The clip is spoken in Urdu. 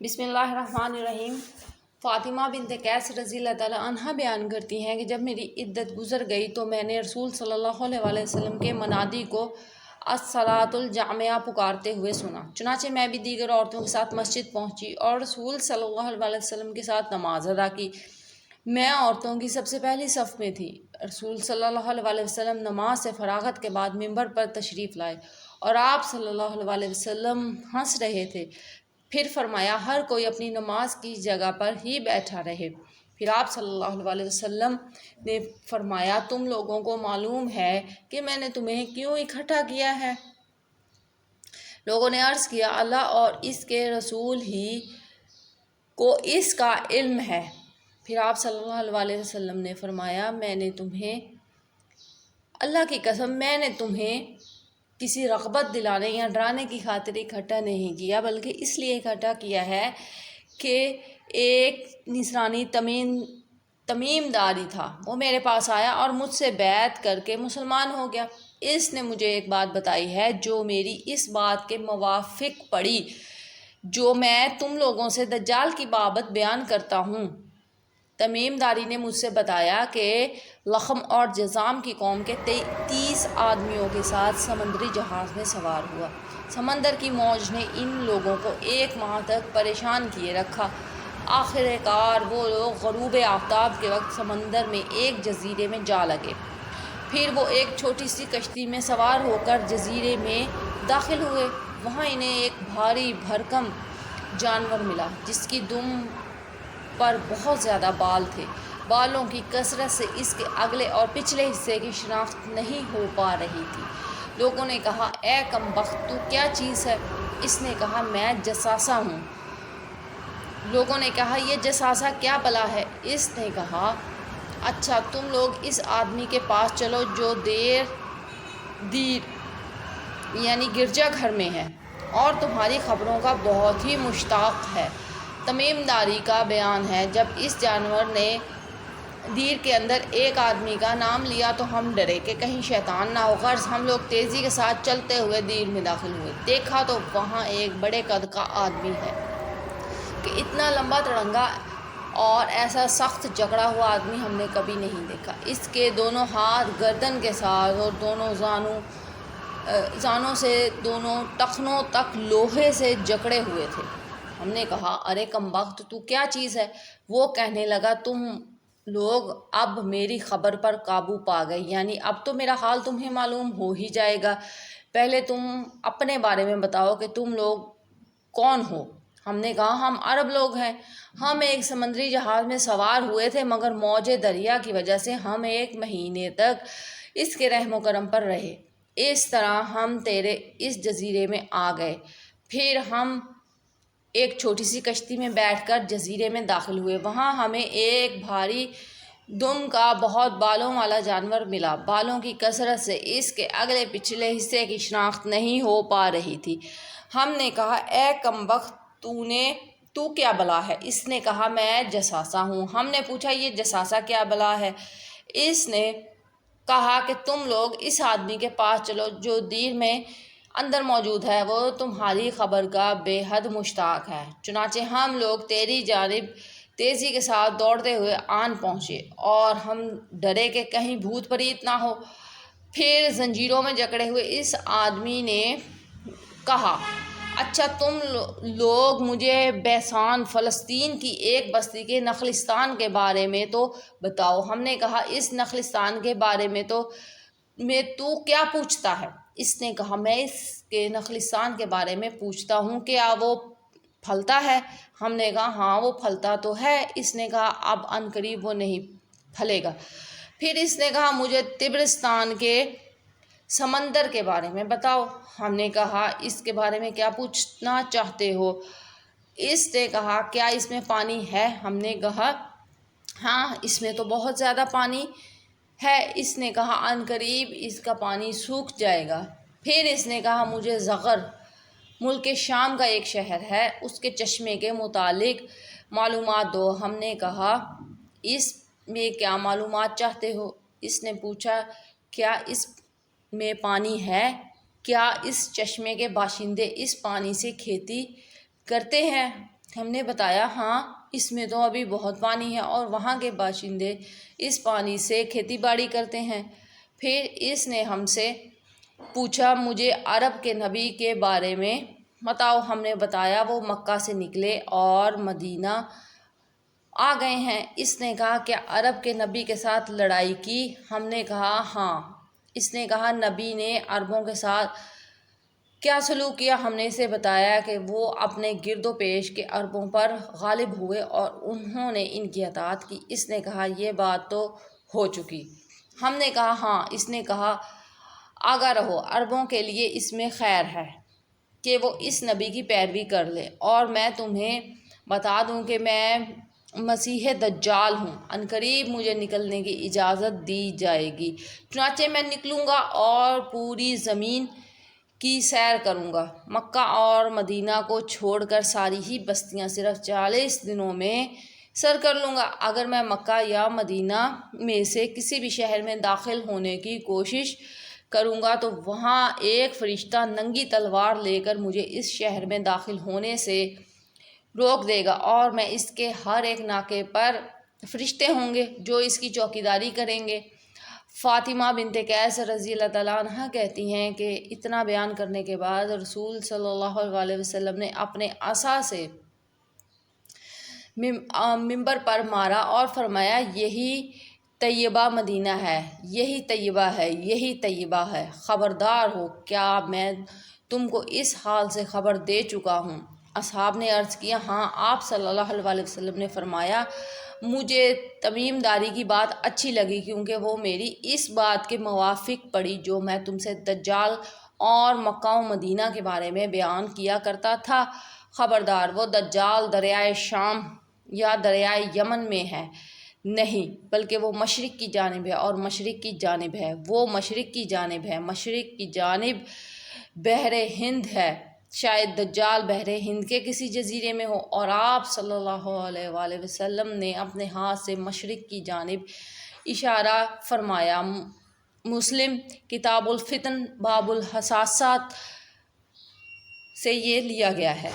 بسم اللہ الرحمن الرحیم۔ فاطمہ بنت قیس رضی اللہ تعالیٰ عنہ بیان کرتی ہیں کہ جب میری عدت گزر گئی تو میں نے رسول صلی اللہ علیہ وسلم کے منادی کو الصلاۃ الجامعہ پکارتے ہوئے سنا، چنانچہ میں بھی دیگر عورتوں کے ساتھ مسجد پہنچی اور رسول صلی اللہ علیہ وسلم کے ساتھ نماز ادا کی۔ میں عورتوں کی سب سے پہلی صف میں تھی۔ رسول صلی اللہ علیہ وسلم نماز سے فراغت کے بعد منبر پر تشریف لائے اور آپ صلی اللہ علیہ وسلم ہنس رہے تھے۔ پھر فرمایا، ہر کوئی اپنی نماز کی جگہ پر ہی بیٹھا رہے۔ پھر آپ صلی اللہ علیہ وسلم نے فرمایا، تم لوگوں کو معلوم ہے کہ میں نے تمہیں کیوں اکٹھا کیا ہے؟ لوگوں نے عرض کیا، اللہ اور اس کے رسول ہی کو اس کا علم ہے۔ پھر آپ صلی اللہ علیہ وسلم نے فرمایا، اللہ کی قسم میں نے تمہیں کسی رغبت دلانے یا ڈرانے کی خاطر اکٹھا نہیں کیا، بلکہ اس لیے اکٹھا کیا ہے کہ ایک نصرانی تمیم داری تھا، وہ میرے پاس آیا اور مجھ سے بیعت کر کے مسلمان ہو گیا۔ اس نے مجھے ایک بات بتائی ہے جو میری اس بات کے موافق پڑی جو میں تم لوگوں سے دجال کی بابت بیان کرتا ہوں۔ تمیم داری نے مجھ سے بتایا کہ لخم اور جذام کی قوم کے 30 آدمیوں کے ساتھ سمندری جہاز میں سوار ہوا۔ سمندر کی موج نے ان لوگوں کو 1 ماہ تک پریشان کیے رکھا۔ آخر کار وہ لوگ غروب آفتاب کے وقت سمندر میں ایک جزیرے میں جا لگے۔ پھر وہ ایک چھوٹی سی کشتی میں سوار ہو کر جزیرے میں داخل ہوئے۔ وہاں انہیں ایک بھاری بھرکم جانور ملا جس کی دم پر بہت زیادہ بال تھے۔ بالوں کی کثرت سے اس کے اگلے اور پچھلے حصے کی شناخت نہیں ہو پا رہی تھی۔ لوگوں نے کہا، اے کم بخت، تو کیا چیز ہے؟ اس نے کہا، میں جساسہ ہوں۔ لوگوں نے کہا، یہ جساسہ کیا بلا ہے؟ اس نے کہا، اچھا تم لوگ اس آدمی کے پاس چلو جو دیر یعنی گرجا گھر میں ہے اور تمہاری خبروں کا بہت ہی مشتاق ہے۔ تمیم داری کا بیان ہے، جب اس جانور نے دیر کے اندر ایک آدمی کا نام لیا تو ہم ڈرے کہ کہیں شیطان نہ ہو، غرض ہم لوگ تیزی کے ساتھ چلتے ہوئے دیر میں داخل ہوئے۔ دیکھا تو وہاں ایک بڑے قد کا آدمی ہے کہ اتنا لمبا تڑنگا اور ایسا سخت جکڑا ہوا آدمی ہم نے کبھی نہیں دیکھا۔ اس کے دونوں ہاتھ گردن کے ساتھ اور دونوں زانوں سے دونوں ٹخنوں تک لوہے سے جکڑے ہوئے تھے۔ ہم نے کہا، ارے کم بخت، تو کیا چیز ہے؟ وہ کہنے لگا، تم لوگ اب میری خبر پر قابو پا گئے، یعنی اب تو میرا حال تمہیں معلوم ہو ہی جائے گا۔ پہلے تم اپنے بارے میں بتاؤ کہ تم لوگ کون ہو؟ ہم نے کہا، ہم عرب لوگ ہیں۔ ہم ایک سمندری جہاز میں سوار ہوئے تھے، مگر موج دریا کی وجہ سے ہم 1 مہینے تک اس کے رحم و کرم پر رہے۔ اس طرح ہم تیرے اس جزیرے میں آ گئے۔ پھر ہم ایک چھوٹی سی کشتی میں بیٹھ کر جزیرے میں داخل ہوئے۔ وہاں ہمیں ایک بھاری دم کا بہت بالوں والا جانور ملا۔ بالوں کی کثرت سے اس کے اگلے پچھلے حصے کی شناخت نہیں ہو پا رہی تھی۔ ہم نے کہا، اے کم بخت، تو کیا بلا ہے؟ اس نے کہا، میں جساسہ ہوں۔ ہم نے پوچھا، یہ جساسہ کیا بلا ہے؟ اس نے کہا کہ تم لوگ اس آدمی کے پاس چلو جو دیر میں اندر موجود ہے، وہ تمہاری خبر کا بے حد مشتاق ہے۔ چنانچہ ہم لوگ تیری جانب تیزی کے ساتھ دوڑتے ہوئے آن پہنچے اور ہم ڈرے کہ کہیں بھوت پریت نہ ہو۔ پھر زنجیروں میں جکڑے ہوئے اس آدمی نے کہا، اچھا تم لوگ مجھے بیسان فلسطین کی ایک بستی کے نخلستان کے بارے میں تو بتاؤ۔ ہم نے کہا، اس نخلستان کے بارے میں تو کیا پوچھتا ہے؟ اس نے کہا، میں اس کے نخلستان کے بارے میں پوچھتا ہوں، کیا وہ پھلتا ہے؟ ہم نے کہا، ہاں وہ پھلتا تو ہے۔ اس نے کہا، اب عنقریب وہ نہیں پھلے گا۔ پھر اس نے کہا، مجھے طبرستان کے سمندر کے بارے میں بتاؤ۔ ہم نے کہا، اس کے بارے میں کیا پوچھنا چاہتے ہو؟ اس نے کہا، کیا اس میں پانی ہے؟ ہم نے کہا، ہاں اس میں تو بہت زیادہ پانی ہے۔ اس نے کہا، عنقریب اس کا پانی سوکھ جائے گا۔ پھر اس نے کہا، مجھے زغر ملک شام کا ایک شہر ہے، اس کے چشمے کے متعلق معلومات دو۔ ہم نے کہا، اس میں کیا معلومات چاہتے ہو؟ اس نے پوچھا، کیا اس میں پانی ہے؟ کیا اس چشمے کے باشندے اس پانی سے کھیتی کرتے ہیں؟ ہم نے بتایا ہاں اس میں تو ابھی بہت پانی ہے اور وہاں کے باشندے اس پانی سے کھیتی باڑی کرتے ہیں۔ پھر اس نے ہم سے پوچھا مجھے عرب کے نبی کے بارے میں بتاؤ۔ ہم نے بتایا وہ مکہ سے نکلے اور مدینہ آ گئے ہیں۔ اس نے کہا کہ عرب کے نبی کے ساتھ لڑائی کی؟ ہم نے کہا ہاں۔ اس نے کہا نبی نے عربوں کے ساتھ کیا سلوک کیا؟ ہم نے اسے بتایا کہ وہ اپنے گرد و پیش کے عربوں پر غالب ہوئے اور انہوں نے ان کی اطاعت کی۔ اس نے کہا یہ بات تو ہو چکی۔ ہم نے کہا ہاں۔ اس نے کہا آگاہ رہو، عربوں کے لیے اس میں خیر ہے کہ وہ اس نبی کی پیروی کر لیں، اور میں تمہیں بتا دوں کہ میں مسیح دجال ہوں، عنقریب مجھے نکلنے کی اجازت دی جائے گی، چنانچہ میں نکلوں گا اور پوری زمین کی سیر کروں گا۔ مکہ اور مدینہ کو چھوڑ کر ساری ہی بستیاں صرف 40 دنوں میں سر کر لوں گا۔ اگر میں مکہ یا مدینہ میں سے کسی بھی شہر میں داخل ہونے کی کوشش کروں گا تو وہاں ایک فرشتہ ننگی تلوار لے کر مجھے اس شہر میں داخل ہونے سے روک دے گا، اور میں اس کے ہر ایک ناکے پر فرشتے ہوں گے جو اس کی چوکیداری کریں گے۔ فاطمہ بنت قیس رضی اللہ تعالیٰ عنہ کہتی ہیں کہ اتنا بیان کرنے کے بعد رسول صلی اللہ علیہ وسلم نے اپنے عصا سے ممبر پر مارا اور فرمایا یہی طیبہ مدینہ ہے، یہی طیبہ ہے، یہی طیبہ ہے، خبردار ہو، کیا میں تم کو اس حال سے خبر دے چکا ہوں؟ اصحاب نے عرض کیا ہاں۔ آپ صلی اللہ علیہ وسلم نے فرمایا مجھے تمیم داری کی بات اچھی لگی کیونکہ وہ میری اس بات کے موافق پڑی جو میں تم سے دجال اور مکہ و مدینہ کے بارے میں بیان کیا کرتا تھا۔ خبردار، وہ دجال دریائے شام یا دریائے یمن میں ہے نہیں، بلکہ وہ مشرق کی جانب ہے، اور مشرق کی جانب ہے، وہ مشرق کی جانب ہے، مشرق کی جانب بحر ہند ہے۔ شاید دجال بحر ہند کے کسی جزیرے میں ہو، اور آپ صلی اللہ علیہ وآلہ وسلم نے اپنے ہاتھ سے مشرق کی جانب اشارہ فرمایا۔ مسلم کتاب الفتن باب الحساسات سے یہ لیا گیا ہے۔